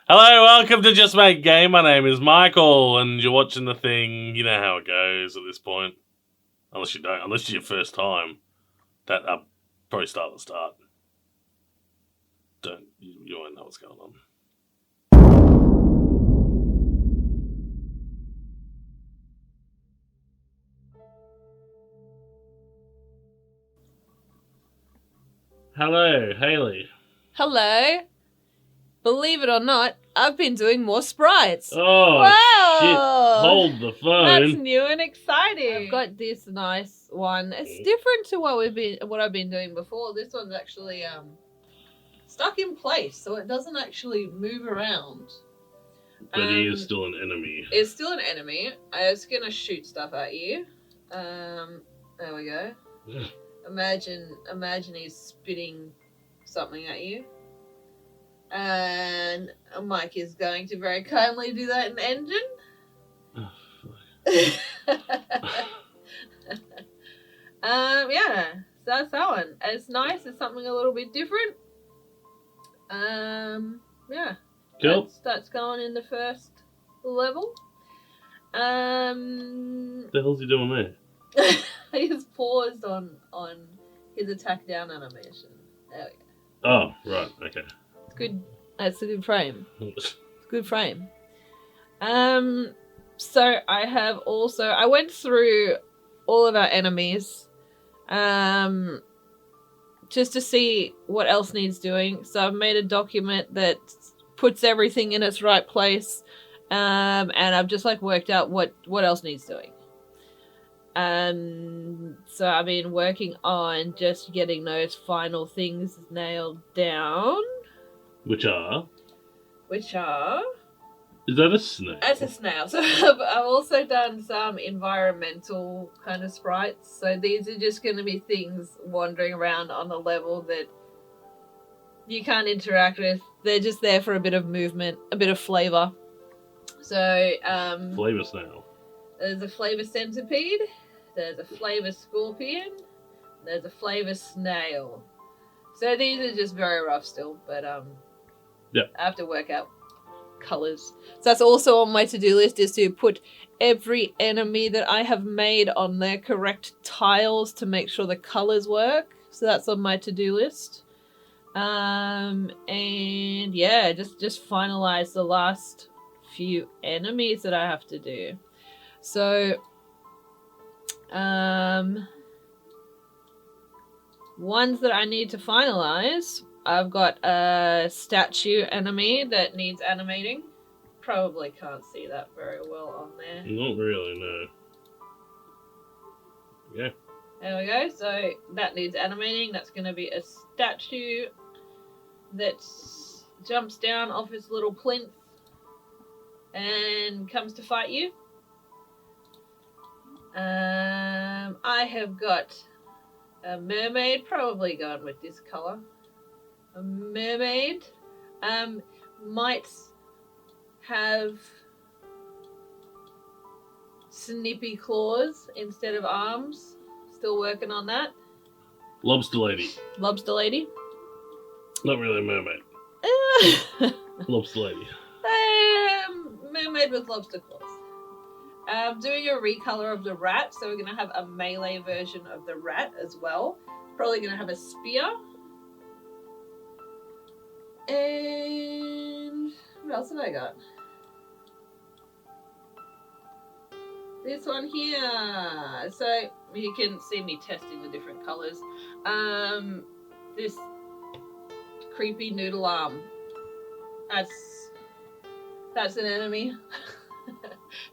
Hello, welcome to Just Make Game. My name is Michael, and you're watching the thing. You know how it goes at this point. Unless you don't. Unless it's your first time. I'll probably start at the start. You won't know what's going on. Hello, Haley. Hello. Believe it or not, I've been doing more sprites. Oh, wow. shit. Hold the phone. That's new and exciting. I've got this nice one. It's different to what I've been doing before. This one's actually stuck in place, so it doesn't actually move around. But he is still an enemy. It's still an enemy. It's gonna shoot stuff at you. There we go. Imagine he's spitting something at you. And Mike is going to very kindly do that in the engine. Oh, fuck. Yeah, so that's that one. It's nice. It's something a little bit different. Yeah. Cool. That's going in the first level. What the hell's he doing there? He's paused on his attack down animation. There we go. Oh, right. Okay. Good. That's a good frame. It's a good frame. So I went through all of our enemies, just to see what else needs doing. So I've made a document that puts everything in its right place, and I've just worked out what else needs doing. So I've been working on just getting those final things nailed down. Which are? Is that a snail? That's a snail. So I've also done some environmental kind of sprites. So these are just going to be things wandering around on a level that you can't interact with. They're just there for a bit of movement, a bit of flavour. So Flavor snail. There's a flavour centipede. There's a flavour scorpion. There's a flavour snail. So these are just very rough still, but yeah. I have to work out colours. So that's also on my to-do list, is to put every enemy that I have made on their correct tiles to make sure the colours work. So that's on my to-do list. And yeah, just finalise the last few enemies that I have to do. So ones that I need to finalise, I've got a statue enemy that needs animating. Probably can't see that very well on there. Not really, no. Yeah. There we go. So that needs animating. That's going to be a statue that jumps down off its little plinth and comes to fight you. I have got a mermaid, probably going with this colour. A mermaid might have snippy claws instead of arms. Still working on that. Lobster lady. Lobster lady. Not really a mermaid. Lobster lady. Mermaid with lobster claws. I'm doing a recolor of the rat, so we're going to have a melee version of the rat as well. Probably going to have a spear. And what else have I got? This one here. So you can see me testing the different colours. This creepy noodle arm. That's an enemy.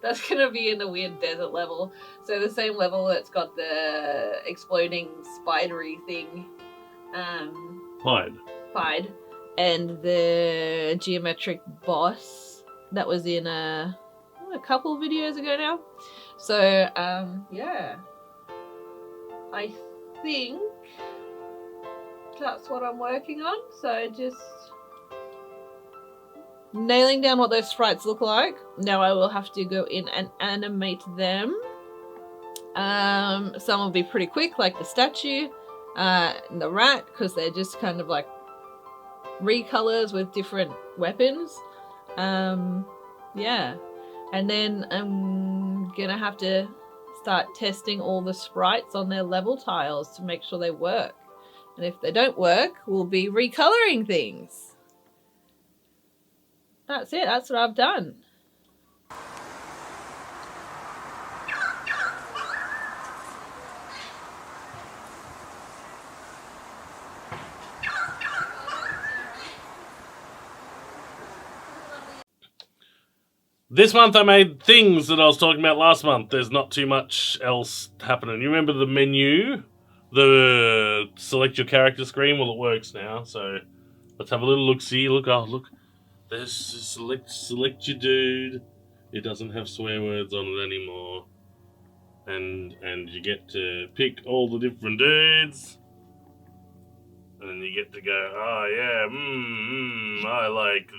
That's going to be in the weird desert level. So the same level that's got the exploding spidery thing. Pied. And the geometric boss that was in a couple of videos ago now. So, yeah. I think that's what I'm working on. So just nailing down what those sprites look like. Now I will have to go in and animate them. Some will be pretty quick, like the statue, and the rat, because they're just kind of like recolors with different weapons. Yeah. And then I'm gonna have to start testing all the sprites on their level tiles to make sure they work. And if they don't work, we'll be recoloring things. That's it. That's what I've done. This month I made things that I was talking about last month. There's not too much else happening. You remember the menu? The select your character screen? Well, it works now, so let's have a little look-see. Look, oh, look. There's select your dude. It doesn't have swear words on it anymore. And you get to pick all the different dudes. And then you get to go, oh yeah, I like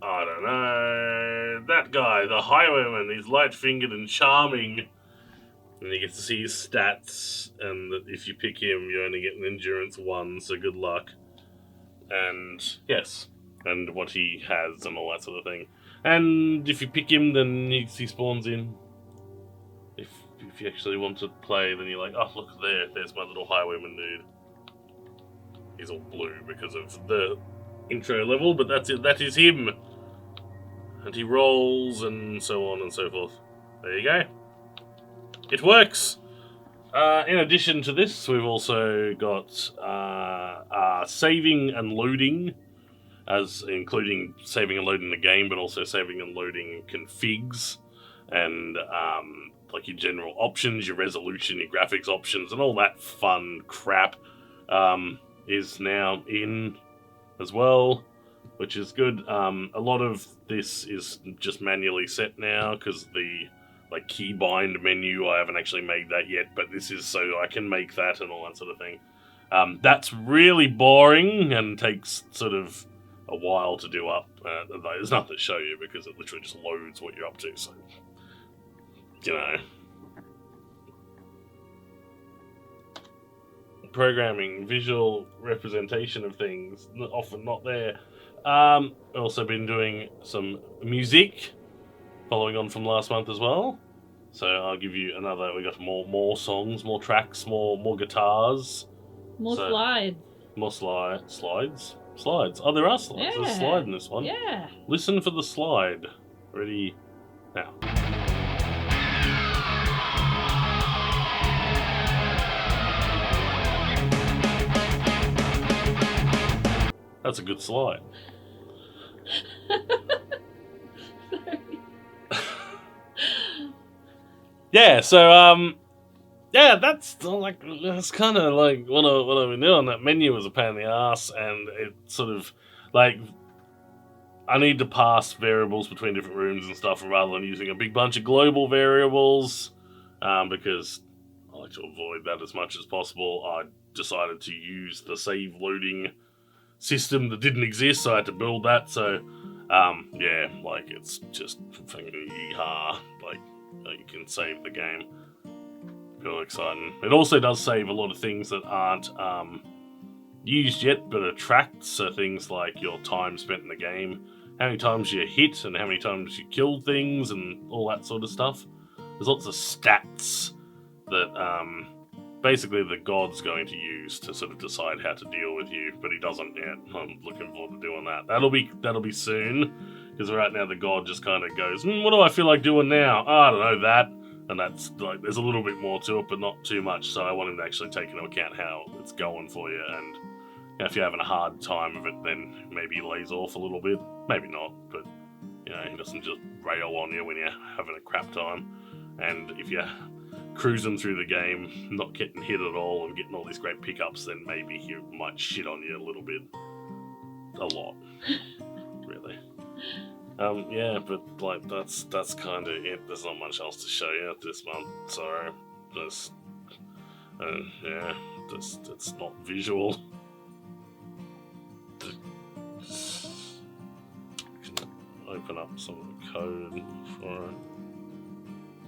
I don't know, that guy, the highwayman. He's light-fingered and charming. And you get to see his stats, and if you pick him, you only get an endurance 1, so good luck. And, yes, and what he has and all that sort of thing. And if you pick him, then he spawns in. If you actually want to play, then you're like, oh, look there's my little highwayman dude. He's all blue because of the intro level, but that's it, that is him. And he rolls and so on and so forth. There you go. It works! In addition to this, we've also got saving and loading, as including saving and loading the game, but also saving and loading configs, and like your general options, your resolution, your graphics options, and all that fun crap is now in as well, which is good. A lot of this is just manually set now, because the keybind menu, I haven't actually made that yet, but this is so I can make that and all that sort of thing. That's really boring and takes sort of a while to do up. There's nothing to show you because it literally just loads what you're up to, so, you know. Programming, visual representation of things, often not there. I've also been doing some music, following on from last month as well. So I'll give you another. We got more songs, more tracks, more guitars, more slides, more slides. Oh, there are slides. Yeah. There's a slide in this one. Yeah. Listen for the slide. Ready now. That's a good slide. Yeah, so that's kind of like what I've been doing. That menu was a pain in the ass, and it sort of like I need to pass variables between different rooms and stuff rather than using a big bunch of global variables, because I like to avoid that as much as possible. I decided to use the save loading system that didn't exist, so I had to build that. So yeah, like it's just fucking yeehaw, like you can save the game. Real exciting. It also does save a lot of things that aren't used yet but are tracked, so things like your time spent in the game, how many times you hit and how many times you killed things and all that sort of stuff. There's lots of stats that basically the god's going to use to sort of decide how to deal with you, but he doesn't yet. I'm looking forward to doing that. That'll be soon, because right now the god just kind of goes, what do I feel like doing now? I don't know that. And that's like, there's a little bit more to it, but not too much. So I want him to actually take into account how it's going for you. And if you're having a hard time of it, then maybe he lays off a little bit. Maybe not, but he doesn't just rail on you when you're having a crap time. And if you're cruising through the game, not getting hit at all and getting all these great pickups, then maybe he might shit on you a little bit. A lot. Really. Yeah, but like that's kind of it. There's not much else to show you this month, so it's not visual. Can open up some of the code for it.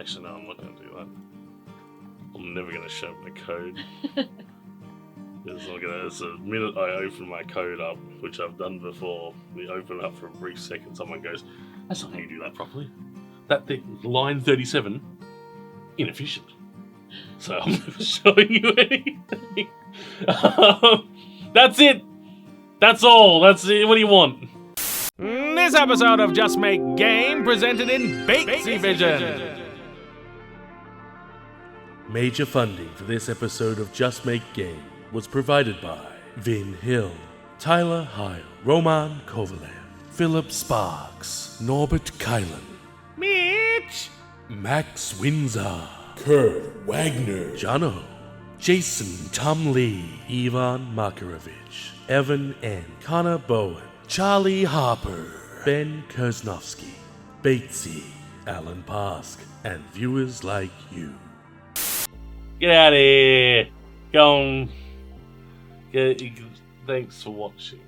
Actually, no, I'm not going to do that. I'm never going to show the code. It's a minute I open my code up, which I've done before. We open it up for a brief second. Someone goes, "That's not how you do that properly. That thing, line 37, inefficient." So I'm never showing you anything. That's it. That's all. That's it. What do you want? This episode of Just Make Game presented in Batesy Vision. Major funding for this episode of Just Make Game was provided by Vin Hill, Tyler Heil, Roman Kovalev, Philip Sparks, Norbert Kylan, Mitch! Max Windsor, Kurt Wagner, Jono, Jason Tom Lee, Ivan Makarovich, Evan N., Connor Bowen, Charlie Harper, Ben Kersnovsky, Batesy, Alan Pask, and viewers like you. Get out of here. Go on. Thanks for watching.